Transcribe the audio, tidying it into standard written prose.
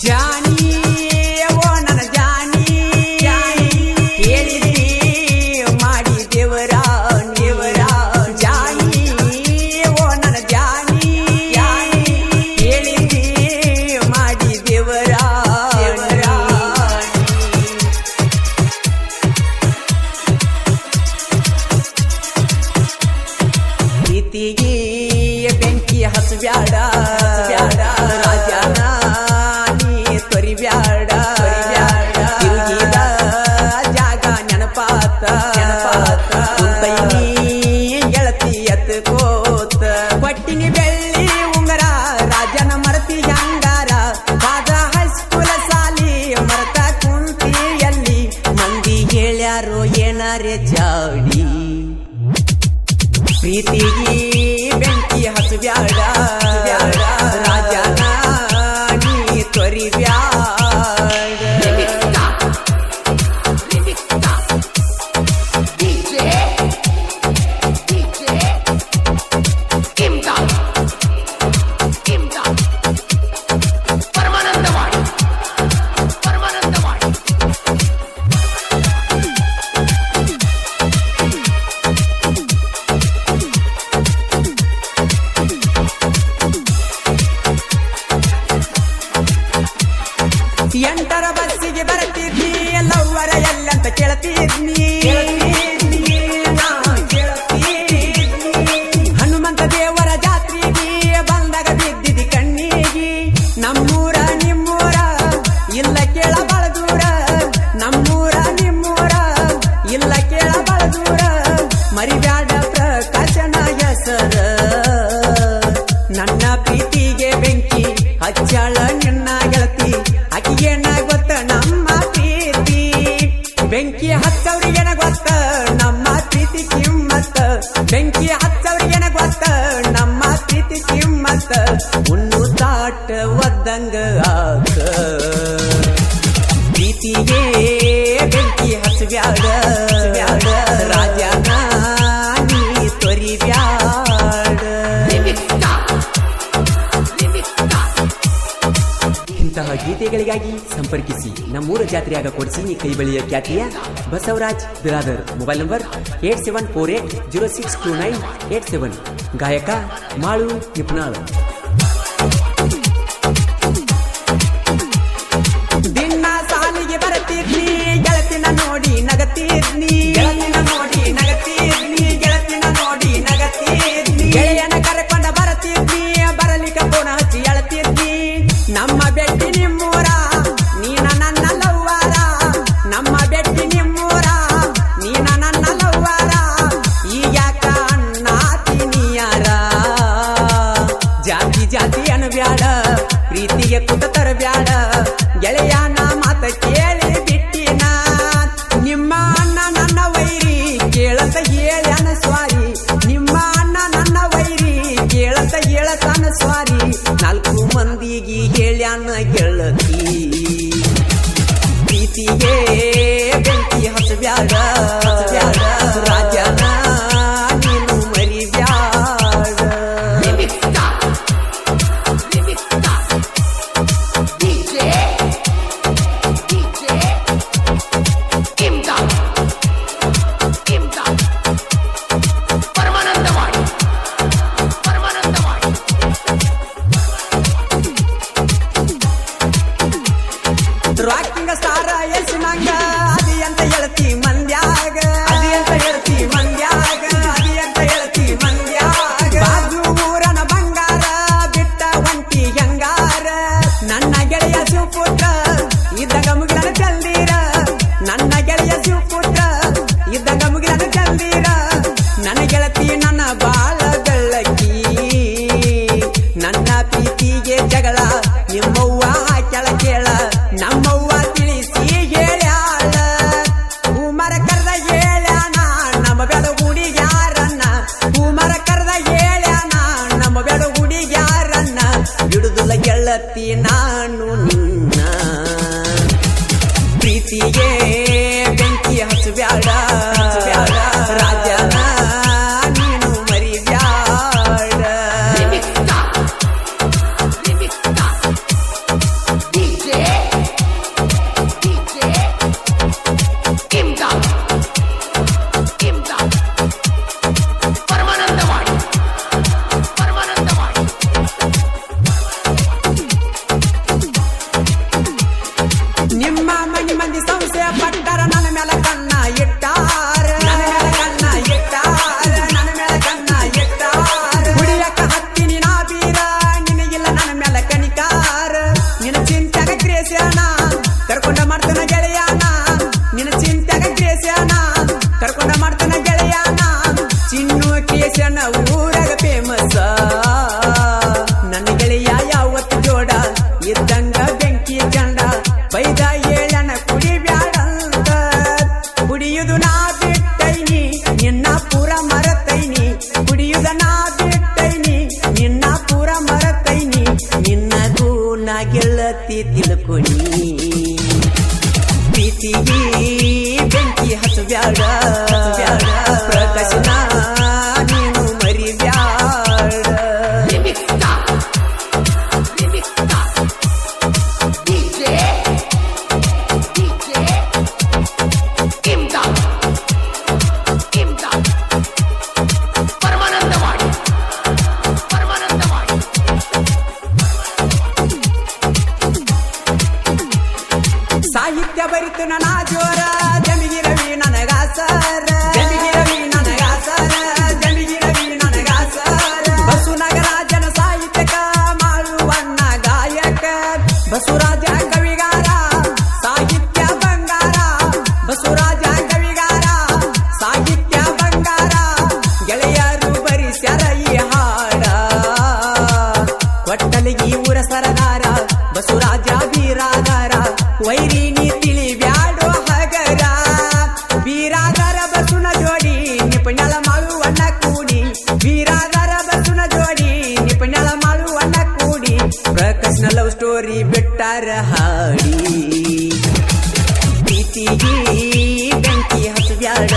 ಜಾನಿ ಓ ನನ್ನ ಜಾನಿ ಹೇಳಿದಿ ಮಾಡಿ ದೇವರ ಜಾನಿ ಓ ನನ್ನ ಜಾನಿ ಹೇಳಿದಿ ಮಾಡಿ ದೇವರ ಪ್ರೀತಿಗೆ ಬೆಂಕಿ ಹಚ್ಚಬ್ಯಾಡ ರಾಜನ ನೀ ತೊರಿಬ್ಯಾಡ ತಿರುಗಿದ ಜಾಗ ನೆನಪಾತ ಕುಂತೈನಿ ಗೆಳತಿ ಎತ್ಕೋತ ಕೊಟ್ಟಿನಿ ಬೆಳ್ಳಿ ಉಂಗರ ರಾಜನ ಮರತಿ ಹಂಗಾರ ಬಾದ ಹೈಸ್ಕೂಲ ಸಾಲಿ ಮರತ ಕುಂತಿಯಲ್ಲಿ ಮಂದಿ ಹೇಳ್ಯಾರೋ ಏನಾರೆ ಜಾಡಿ ಪ್ರೀತಿಗೆ ಬೆಂಕಿ ಹಚ್ಚಬ್ಯಾಡ ರಾಜನ ನೀ ತೊರಿಬ್ಯಾಡ ಎಂಟರ ಬಸ್ಸಿಗೆ ಬರ್ತಿದ್ನಿ ಎಲ್ಲವರ ಎಲ್ಲಂತ ಕೇಳ್ತಿದ್ನಿ ಹನುಮಂತ ದೇವರ ಜಾತ್ರೆಗೆ ಬಂದಾಗ ಬಿದ್ದಿದ್ದಿ ಕಣ್ಣಿಗೆ ನಮ್ಮೂರ ನಿಮ್ಮೂರ ಇಲ್ಲ ಕೇಳ ಬಾಳ ದೂರ ನಮ್ಮೂರ ನಿಮ್ಮೂರ ಇಲ್ಲ ಕೇಳ ಬಾಳ ದೂರ ಮರಿಬ್ಯಾಡ ಪ್ರಕಾಶನ ಹೆಸರ ನನ್ನ ಪ್ರೀತಿಗೆ ಬೆಂಕಿ ಹಚ್ಚಾಳ ನಿನ್ನ ಗೆಳತಿ ಅಕ್ಕಿಗೇನ ಗೊತ್ತ ನಮ್ಮ ಪ್ರೀತಿ ಬೆಂಕಿ ಹಚ್ಚವ್ರಿಗೇನ ಗೊತ್ತ ನಮ್ಮ ಪ್ರೀತಿ ಕಿಮ್ಮತ್ತ ಬೆಂಕಿ ಹಚ್ಚವ್ರಿಗೇನ ಗೊತ್ತ ನಮ್ಮ ಪ್ರೀತಿ ಕಿಮ್ಮತ್ತ ಉಣ್ಣು ತಾಟ ಒದ್ದಂಗ ಆಕ ಪ್ರೀತಿಗೆ ಬೆಂಕಿ ಹಚ್ಚಬ್ಯಾಡ ರಾಜನ ನೀ ತೊರಿಬ್ಯಾಡ ಇಂತಹ ಗೀತೆಗಳಿಗಾಗಿ ಸಂಪರ್ಕಿಸಿ ನಮ್ಮೂರ ಜಾತ್ರೆಯಾಗ ಕೊಡಿಸಿ ಕೈ ಬಳಿಯ ಖ್ಯಾತಿಯ ಬಸವರಾಜ್ ಬಿರಾದರ್ ಮೊಬೈಲ್ ನಂಬರ್ 8748062987 ಗಾಯಕ ಮಾಳು ನಿಪುಣಾಳ್ ದಿನ ಸಾಲಿಗೆ ಬರತಿದ್ನಿ ಗೆಳತಿನ ನೋಡಿ ನಗತಿದ್ನಿ ಗೆಳೆಯನ ಕರೆಕೊಂಡ ಬರತಿದ್ನಿ ಬರಲಿಕ್ಕೆ ಫೋನ್ ಹಚ್ಚಿ ಅಳತಿದ್ನಿ ನಮ್ಮ ಬೆಟ್ಟಿ ನಿಮ್ಮೂರ ನೀನ ನನ್ನ ಲವ್ವಾರ ನಮ್ಮ ಬೆಟ್ಟಿ ನಿಮ್ಮೂರ ನೀನ ನನ್ನ ಲವ್ವಾರ ಈಗ್ಯಾಕ ಅಣ್ಣಾತಿನಿಯಾರ ಜಾತಿ ಅನ್ಬ್ಯಾಡ ಪ್ರೀತಿಗೆ ಕುತ ತರಬ್ಯಾಡ ಗೆಳೆಯನ ಮಾತ ಕೇಳಿ ಬಿಟ್ಟಿನ ನಿಮ್ಮ ಅಣ್ಣ ನನ್ನ ವೈರಿ ಕೇಳತ ಹೇಳ್ಯಾನ ಸ್ವಾರಿ ನಿಮ್ಮ ಅಣ್ಣ ನನ್ನ ವೈರಿ ಕೇಳತ ಹೇಳತಾನ ಸ್ವಾರಿ 4 ಮಂದಿಗೆ ಹೇಳ್ಯಾನ ಗೆಳತಿ ಪ್ರೀತಿಗೆ ಬೆಂಕಿ ಹಚ್ಚಬ್ಯಾಡ ರಾಜನ ನೀನು ಮರಿಬ್ಯಾಡ ರಾಕಿಂಗ ಸ್ಟಾರ ಎಸಿನಂಗ ಅದಿ ಅಂತ ಹೇಳ್ತಿ ಮಂದ್ಯಾಗ ಬಾಜು ಊರನ ಬಂಗಾರ ಬಿಟ್ಟ ಒಂಟಿ ಹೆಂಗಾರ ನನ್ನ ಗೆಳೆಯ ಶಿವಪುತ್ರ ಇದ್ದಾಗ ಮುಗಿಲನ ಚಲ್ದೀರ ನನ್ನ ಗೆಳೆಯ ಶಿವಪುತ್ರ ಇದ್ದಾಗ ಮುಗಿಲನ ಚಲ್ದೀರ ನನ್ನ ಗೆಳತಿ ನನ್ನ ಬಾಳ ಬೆಳ್ಳಕ್ಕಿ ನನ್ನ ಪ್ರೀತಿಗೆ ಜಗಳ ನಿಮ್ಮವ್ವ ಕೇಳ ನಮ್ಮವ್ವ ತಿಳಿಸಿ ಹೇಳ್ಯಾಳ ಹೂಮರ ಕರ್ದ ಹೇಳ್ಯಾನ ನಮ್ಮ ಬೆಡ ಹುಡುಗ್ಯಾರನ್ನ ಹೂಮರ ಕರ್ದ ಹೇಳ್ಯಾನ ನಮ್ಮ ಬೆಡ ಹುಡುಗ್ಯಾರನ್ನ ಹಿಡುದುಲ ಗೆಳತಿ ನಾನು ನಿನ್ನ ಪ್ರೀತಿಗೆ ಬೆಂಕಿ ಹಚ್ಚಬ್ಯಾಡ ರಾಜನ ನೀನು ಮರಿಬ್ಯಾಡ ಗೆಳತಿ ತಿಳ್ಕೊನಿ ಪ್ರೀತಿಗೆ ಬೆಂಕಿ ಹಚ್ಚಬ್ಯಾಡ ಪ್ರಕಾಶನ ನೀನು ಮರಿಬ್ಯಾಡ ಸಾಹಿತ್ಯ ಬರಿತು ನನ್ನ ಜೋರ ಜಮಿಗಿ ರವಿ ನನಗಾಸರ ಬಸವನಗರಾಜನ ಸಾಹಿತ್ಯಕ ಮಾಳುವಣ್ಣ ಗಾಯಕ ಬಸವರಾಜ ಕವಿಗಾರ ಸಾಹಿತ್ಯ ಬಂಗಾರ ಬಸವರಾಜ ಕವಿಗಾರ ಸಾಹಿತ್ಯ ಬಂಗಾರ ಗೆಳೆಯರು ಬರಿಸ್ಯಾರ ಈ ಹಾಡ ಕೊಟ್ಟಲಿಗಿ ಊರ ಸರದಾರ ಬಸವರಾಜ ಬೀರಾದಾರ ವೈರಿ ನೀ ತಿಳಿಬ್ಯಾಡೋ ಹಗರ ಬೀರಾದಾರ ಬಸುನ ಜೋಡಿ ನಿಪುಣಲ ಮಾಳುವಣ್ಣ ಕೂಡಿ ಬೀರಾದಾರ ಬಸುನ ಜೋಡಿ ನಿಪುಣಲ ಮಾಳುವಣ್ಣ ಕೂಡಿ ಪ್ರಕಾಶ್ನ ಲವ್ ಸ್ಟೋರಿ ಬಿಟ್ಟಾರ ಹಾಡಿ ಪ್ರೀತಿಗೆ ಬೆಂಕಿ ಹಚ್ಚಬ್ಯಾಡ